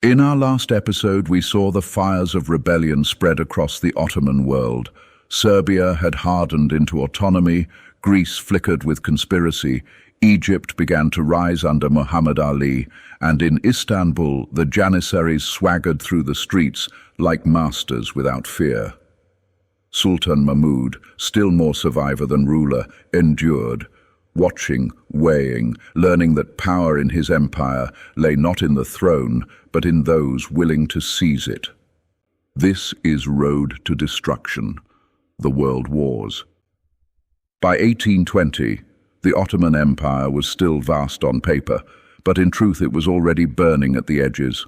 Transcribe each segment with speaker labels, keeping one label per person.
Speaker 1: In our last episode, we saw the fires of rebellion spread across the Ottoman world. Serbia had hardened into autonomy, Greece flickered with conspiracy, Egypt began to rise under Muhammad Ali, and in Istanbul, the Janissaries swaggered through the streets like masters without fear. Sultan Mahmud, still more survivor than ruler, endured, watching, weighing, learning that power in his empire lay not in the throne, but in those willing to seize it. This is road to destruction, the world wars. By 1820, the Ottoman Empire was still vast on paper, but in truth it was already burning at the edges.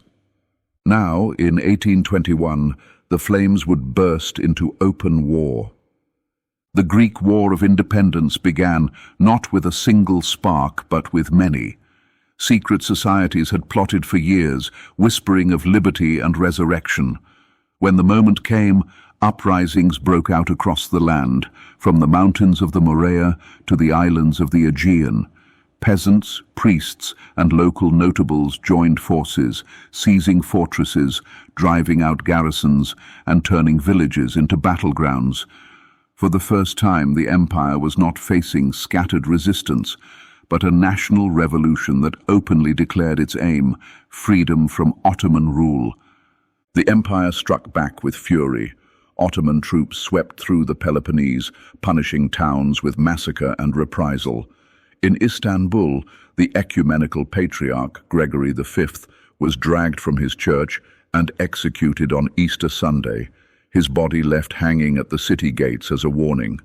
Speaker 1: Now, in 1821, the flames would burst into open war. The Greek War of Independence began not with a single spark, but with many. Secret societies had plotted for years, whispering of liberty and resurrection. When the moment came, uprisings broke out across the land, from the mountains of the Morea to the islands of the Aegean. Peasants, priests, and local notables joined forces, seizing fortresses, driving out garrisons, and turning villages into battlegrounds. For the first time, the empire was not facing scattered resistance, but a national revolution that openly declared its aim, freedom from Ottoman rule. The empire struck back with fury. Ottoman troops swept through the Peloponnese, punishing towns with massacre and reprisal. In Istanbul, the ecumenical patriarch, Gregory V, was dragged from his church and executed on Easter Sunday, his body left hanging at the city gates as a warning.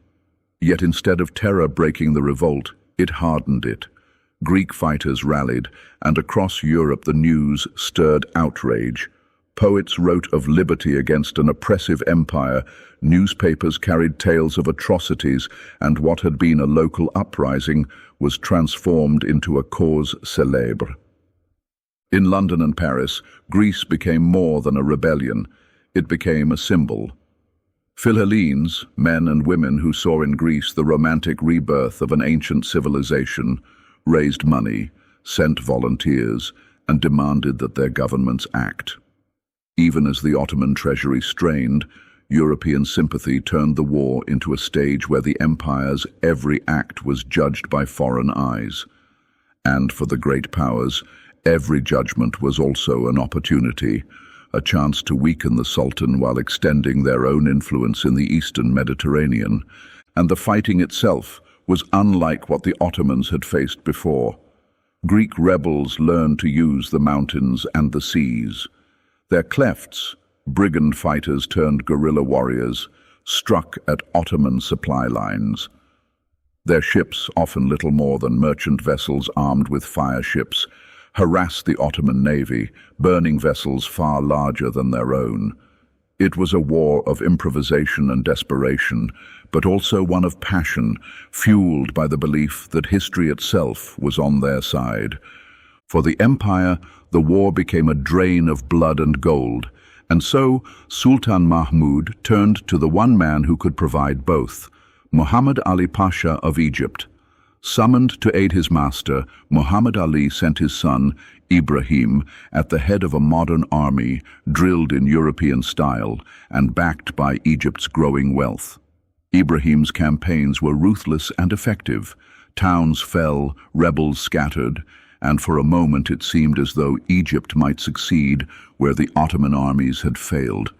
Speaker 1: Yet instead of terror breaking the revolt, it hardened it. Greek fighters rallied, and across Europe the news stirred outrage. Poets wrote of liberty against an oppressive empire, newspapers carried tales of atrocities, and what had been a local uprising was transformed into a cause célèbre. In London and Paris, Greece became more than a rebellion. It became a symbol. Philhellenes, men and women who saw in Greece the romantic rebirth of an ancient civilization, raised money, sent volunteers, and demanded that their governments act. Even as the Ottoman treasury strained, European sympathy turned the war into a stage where the empire's every act was judged by foreign eyes. And for the great powers, every judgment was also an opportunity, a chance to weaken the Sultan while extending their own influence in the eastern Mediterranean. And the fighting itself was unlike what the Ottomans had faced before. Greek rebels learned to use the mountains and the seas. Their clefts, brigand fighters turned guerrilla warriors, struck at Ottoman supply lines. Their ships, often little more than merchant vessels armed with fire ships, harassed the Ottoman navy, burning vessels far larger than their own. It was a war of improvisation and desperation, but also one of passion, fueled by the belief that history itself was on their side. For the empire, the war became a drain of blood and gold, and so Sultan Mahmud turned to the one man who could provide both, Muhammad Ali Pasha of Egypt. Summoned to aid his master, Muhammad Ali sent his son, Ibrahim, at the head of a modern army, drilled in European style and backed by Egypt's growing wealth. Ibrahim's campaigns were ruthless and effective. Towns fell, rebels scattered, and for a moment it seemed as though Egypt might succeed where the Ottoman armies had failed.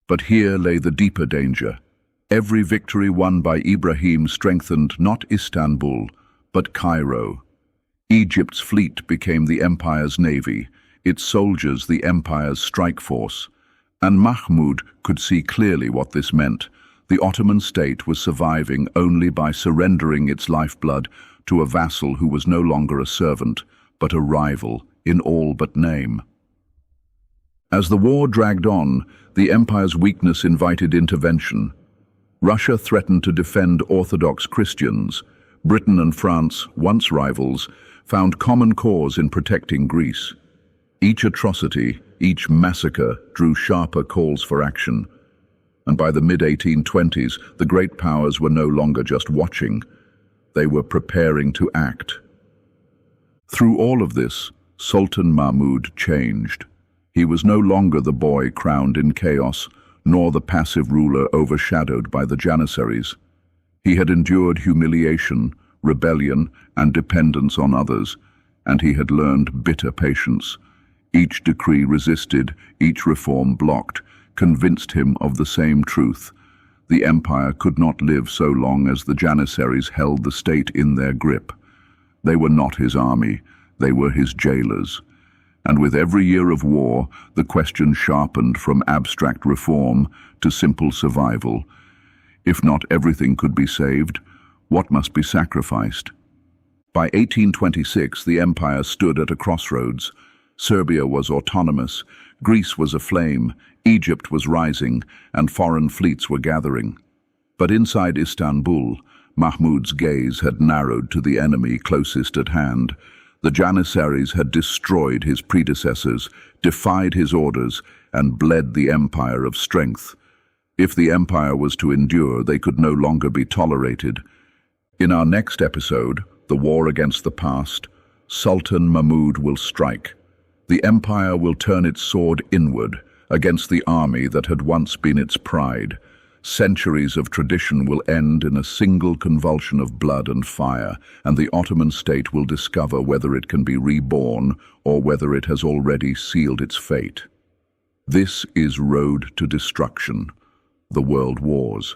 Speaker 1: But here lay the deeper danger. Every victory won by Ibrahim strengthened not Istanbul, but Cairo. Egypt's fleet became the empire's navy, its soldiers the empire's strike force. And Mahmud could see clearly what this meant. The Ottoman state was surviving only by surrendering its lifeblood to a vassal who was no longer a servant, but a rival in all but name. As the war dragged on, the empire's weakness invited intervention. Russia threatened to defend Orthodox Christians. Britain and France, once rivals, found common cause in protecting Greece. Each atrocity, each massacre drew sharper calls for action. And by the mid-1820s, the great powers were no longer just watching. They were preparing to act. Through all of this, Sultan Mahmud changed. He was no longer the boy crowned in chaos, nor the passive ruler overshadowed by the Janissaries. He had endured humiliation, rebellion, and dependence on others, and he had learned bitter patience. Each decree resisted, each reform blocked, convinced him of the same truth. The empire could not live so long as the Janissaries held the state in their grip. They were not his army, they were his jailers. And with every year of war, the question sharpened from abstract reform to simple survival. If not everything could be saved, what must be sacrificed? By 1826, the empire stood at a crossroads. Serbia was autonomous, Greece was aflame, Egypt was rising, and foreign fleets were gathering. But inside Istanbul, Mahmud's gaze had narrowed to the enemy closest at hand. The Janissaries had destroyed his predecessors, defied his orders, and bled the empire of strength. If the empire was to endure, they could no longer be tolerated. In our next episode, The War Against the Past, Sultan Mahmud will strike. The empire will turn its sword inward against the army that had once been its pride. Centuries of tradition will end in a single convulsion of blood and fire, and the Ottoman state will discover whether it can be reborn or whether it has already sealed its fate. This is Road to Destruction, the World Wars.